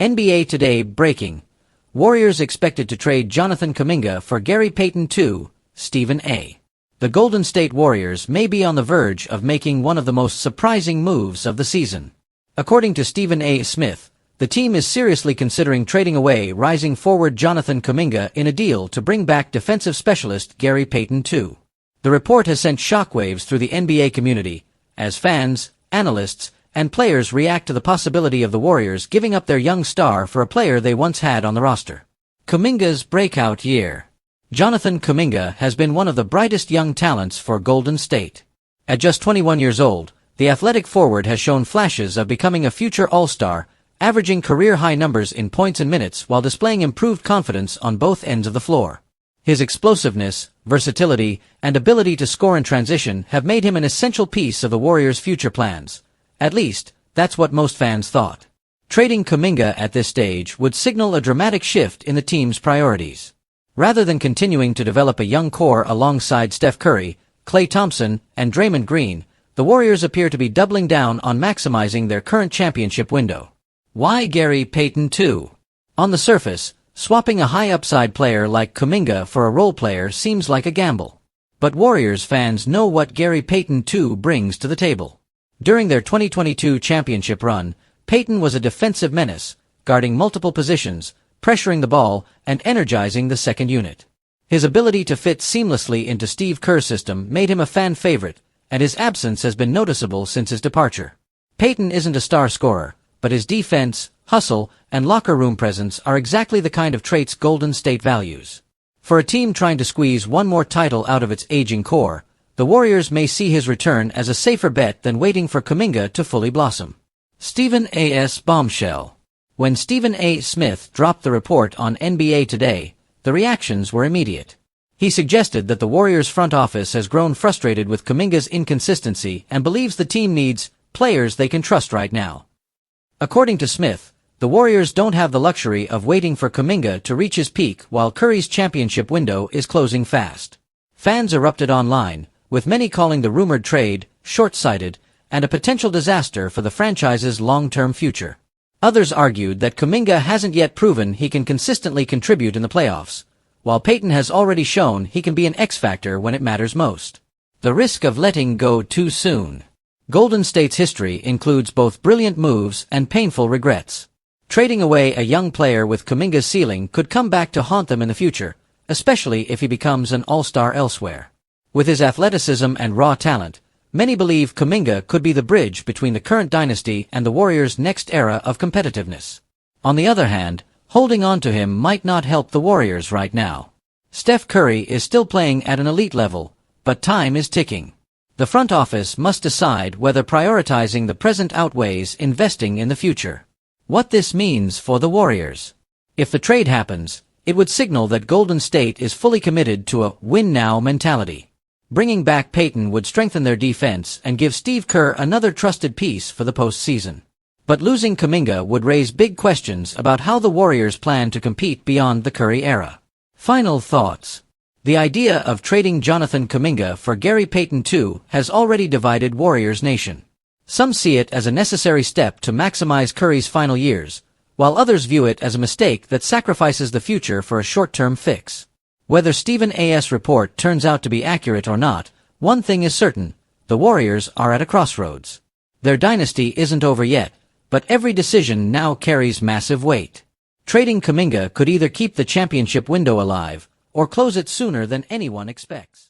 NBA Today breaking. Warriors expected to trade Jonathan Kuminga for Payton II, Stephen A. The Golden State Warriors may be on the verge of making one of the most surprising moves of the season. According to Stephen A. Smith, the team is seriously considering trading away rising forward Jonathan Kuminga in a deal to bring back defensive specialist Payton II. The report has sent shockwaves through the NBA community, as fans, analysts, and players react to the possibility of the Warriors giving up their young star for a player they once had on the roster. Kuminga's breakout year. Jonathan Kuminga has been one of the brightest young talents for Golden State. At just 21 years old, the athletic forward has shown flashes of becoming a future all-star, averaging career-high numbers in points and minutes while displaying improved confidence on both ends of the floor. His explosiveness, versatility, and ability to score in transition have made him an essential piece of the Warriors' future plans. At least, that's what most fans thought. Trading Kuminga at this stage would signal a dramatic shift in the team's priorities. Rather than continuing to develop a young core alongside Steph Curry, Klay Thompson, and Draymond Green, the Warriors appear to be doubling down on maximizing their current championship window. Why Payton II? On the surface, swapping a high-upside player like Kuminga for a role player seems like a gamble. But Warriors fans know what Payton II brings to the table. During their 2022 championship run, Payton was a defensive menace, guarding multiple positions, pressuring the ball, and energizing the second unit. His ability to fit seamlessly into Steve Kerr's system made him a fan favorite, and his absence has been noticeable since his departure. Payton isn't a star scorer, but his defense, hustle, and locker room presence are exactly the kind of traits Golden State values. For a team trying to squeeze one more title out of its aging core, the Warriors may see his return as a safer bet than waiting for Kuminga to fully blossom. Stephen A.'s bombshell. When Stephen A. Smith dropped the report on NBA Today, the reactions were immediate. He suggested that the Warriors front office has grown frustrated with Kuminga's inconsistency and believes the team needs players they can trust right now. According to Smith, the Warriors don't have the luxury of waiting for Kuminga to reach his peak while Curry's championship window is closing fast. Fans erupted online, with many calling the rumored trade short-sighted and a potential disaster for the franchise's long-term future. Others argued that Kuminga hasn't yet proven he can consistently contribute in the playoffs, while Payton has already shown he can be an X-factor when it matters most. The risk of letting go too soon. Golden State's history includes both brilliant moves and painful regrets. Trading away a young player with Kuminga's ceiling could come back to haunt them in the future, especially if he becomes an all-star elsewhere. With his athleticism and raw talent, many believe Kuminga could be the bridge between the current dynasty and the Warriors' next era of competitiveness. On the other hand, holding on to him might not help the Warriors right now. Steph Curry is still playing at an elite level, but time is ticking. The front office must decide whether prioritizing the present outweighs investing in the future. What this means for the Warriors. If the trade happens, it would signal that Golden State is fully committed to a win-now mentality. Bringing back Payton would strengthen their defense and give Steve Kerr another trusted piece for the postseason. But losing Kuminga would raise big questions about how the Warriors plan to compete beyond the Curry era. Final thoughts. The idea of trading Jonathan Kuminga for Payton II has already divided Warriors Nation. Some see it as a necessary step to maximize Curry's final years, while others view it as a mistake that sacrifices the future for a short-term fix. Whether Stephen A.'s report turns out to be accurate or not, one thing is certain: the Warriors are at a crossroads. Their dynasty isn't over yet, but every decision now carries massive weight. Trading Kuminga could either keep the championship window alive, or close it sooner than anyone expects.